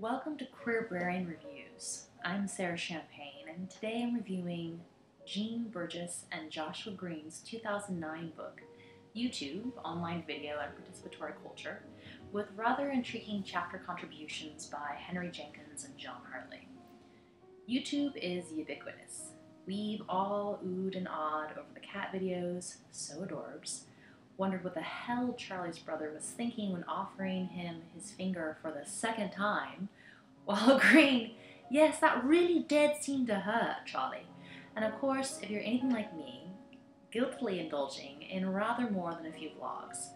Welcome to Queerbrarian Reviews. I'm Sarah Champagne, and today I'm reviewing Jean Burgess and Joshua Green's 2009 book, YouTube, Online Video and Participatory Culture, with rather intriguing chapter contributions by Henry Jenkins and John Hartley. YouTube is ubiquitous. We've all oohed and awed over the cat videos, so adorbs, wondered what the hell Charlie's brother was thinking when offering him his finger for the second time, while agreeing, yes, that really did seem to hurt, Charlie. And of course, if you're anything like me, guiltily indulging in rather more than a few vlogs.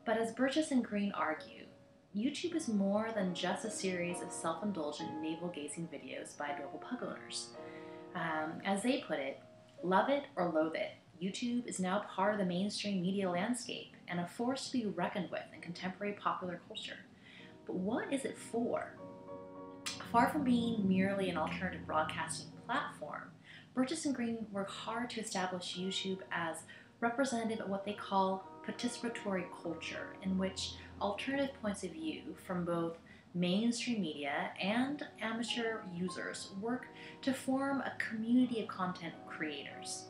But as Burgess and Green argue, YouTube is more than just a series of self-indulgent navel-gazing videos by adorable pug owners. As they put it, love it or loathe it, YouTube is now part of the mainstream media landscape and a force to be reckoned with in contemporary popular culture. But what is it for? Far from being merely an alternative broadcasting platform, Burgess and Green work hard to establish YouTube as representative of what they call participatory culture, in which alternative points of view from both mainstream media and amateur users work to form a community of content creators.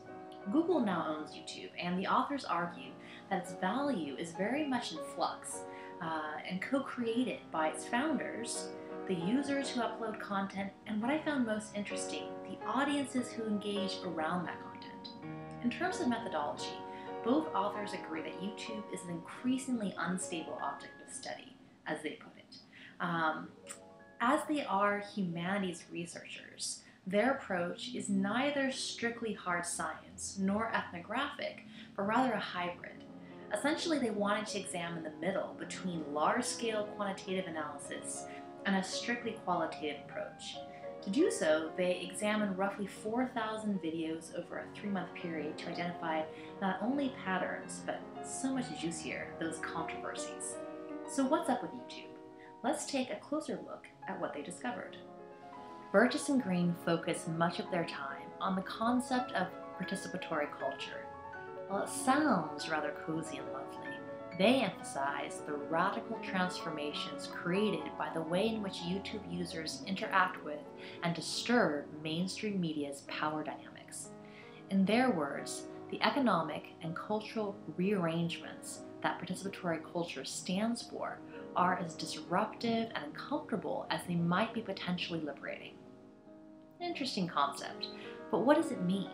Google now owns YouTube, and the authors argue that its value is very much in flux and co-created by its founders, the users who upload content, and what I found most interesting, the audiences who engage around that content. In terms of methodology, both authors agree that YouTube is an increasingly unstable object of study, as they put it. As they are humanities researchers, their approach is neither strictly hard science nor ethnographic, but rather a hybrid. Essentially, they wanted to examine the middle between large-scale quantitative analysis and a strictly qualitative approach. To do so, they examined roughly 4,000 videos over a 3-month period to identify not only patterns, but so much juicier, those controversies. So what's up with YouTube? Let's take a closer look at what they discovered. Burgess and Green focus much of their time on the concept of participatory culture. While it sounds rather cozy and lovely, they emphasize the radical transformations created by the way in which YouTube users interact with and disturb mainstream media's power dynamics. In their words, the economic and cultural rearrangements that participatory culture stands for are as disruptive and uncomfortable as they might be potentially liberating. An interesting concept, but what does it mean?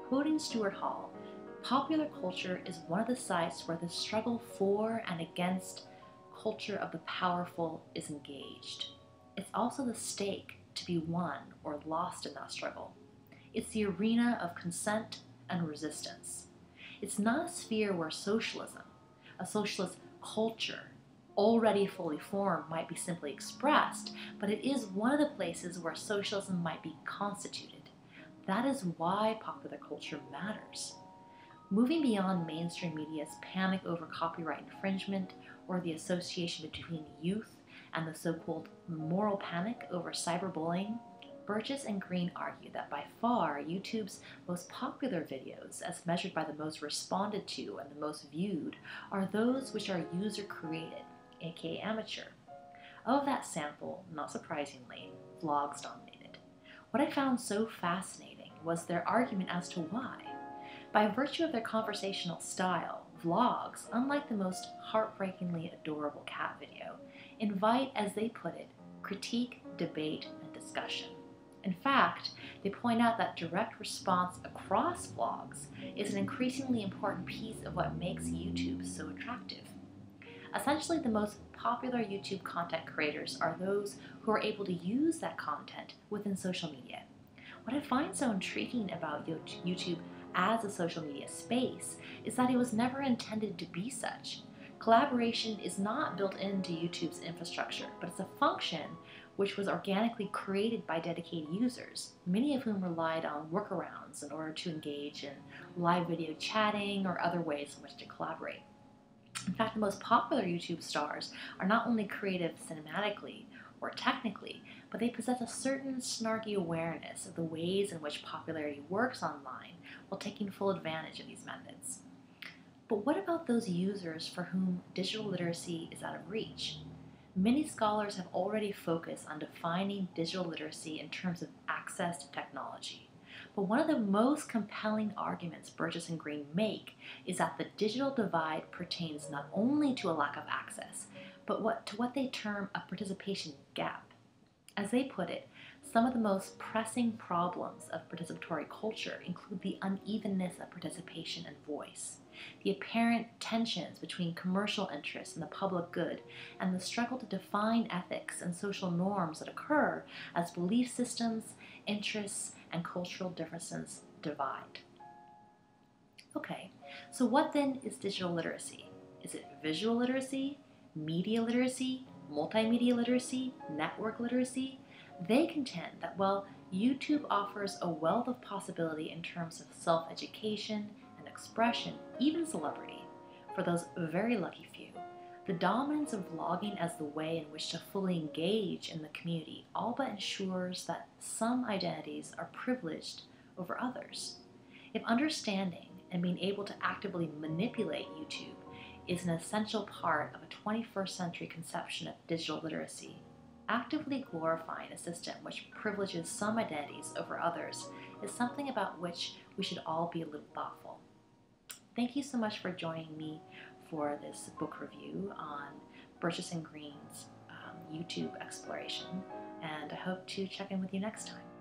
Quoting Stuart Hall, popular culture is one of the sites where the struggle for and against culture of the powerful is engaged. It's also the stake to be won or lost in that struggle. It's the arena of consent and resistance. It's not a sphere where socialism, a socialist culture, already fully formed, might be simply expressed, but it is one of the places where socialism might be constituted. That is why popular culture matters. Moving beyond mainstream media's panic over copyright infringement or the association between youth and the so-called moral panic over cyberbullying, Burgess and Green argue that by far YouTube's most popular videos, as measured by the most responded to and the most viewed, are those which are user-created, aka amateur. Of that sample, not surprisingly, vlogs dominated. What I found so fascinating was their argument as to why. By virtue of their conversational style, vlogs, unlike the most heartbreakingly adorable cat video, invite, as they put it, critique, debate, and discussion. In fact, they point out that direct response across vlogs is an increasingly important piece of what makes YouTube so attractive. Essentially, the most popular YouTube content creators are those who are able to use that content within social media. What I find so intriguing about YouTube as a social media space is that it was never intended to be such. Collaboration is not built into YouTube's infrastructure, but it's a function which was organically created by dedicated users, many of whom relied on workarounds in order to engage in live video chatting or other ways in which to collaborate. In fact, the most popular YouTube stars are not only creative cinematically or technically, but they possess a certain snarky awareness of the ways in which popularity works online while taking full advantage of these methods. But what about those users for whom digital literacy is out of reach? Many scholars have already focused on defining digital literacy in terms of access to technology. But one of the most compelling arguments Burgess and Green make is that the digital divide pertains not only to a lack of access, but to what they term a participation gap. As they put it, some of the most pressing problems of participatory culture include the unevenness of participation and voice, the apparent tensions between commercial interests and the public good, and the struggle to define ethics and social norms that occur as belief systems, interests, and cultural differences divide. Okay, so what then is digital literacy? Is it visual literacy, media literacy, multimedia literacy, network literacy? They contend that while YouTube offers a wealth of possibility in terms of self-education and expression, even celebrity, for those very lucky few, the dominance of vlogging as the way in which to fully engage in the community all but ensures that some identities are privileged over others. If understanding and being able to actively manipulate YouTube is an essential part of a 21st century conception of digital literacy, actively glorifying a system which privileges some identities over others is something about which we should all be a little thoughtful. Thank you so much for joining me for this book review on Burgess and Green's YouTube exploration, and I hope to check in with you next time.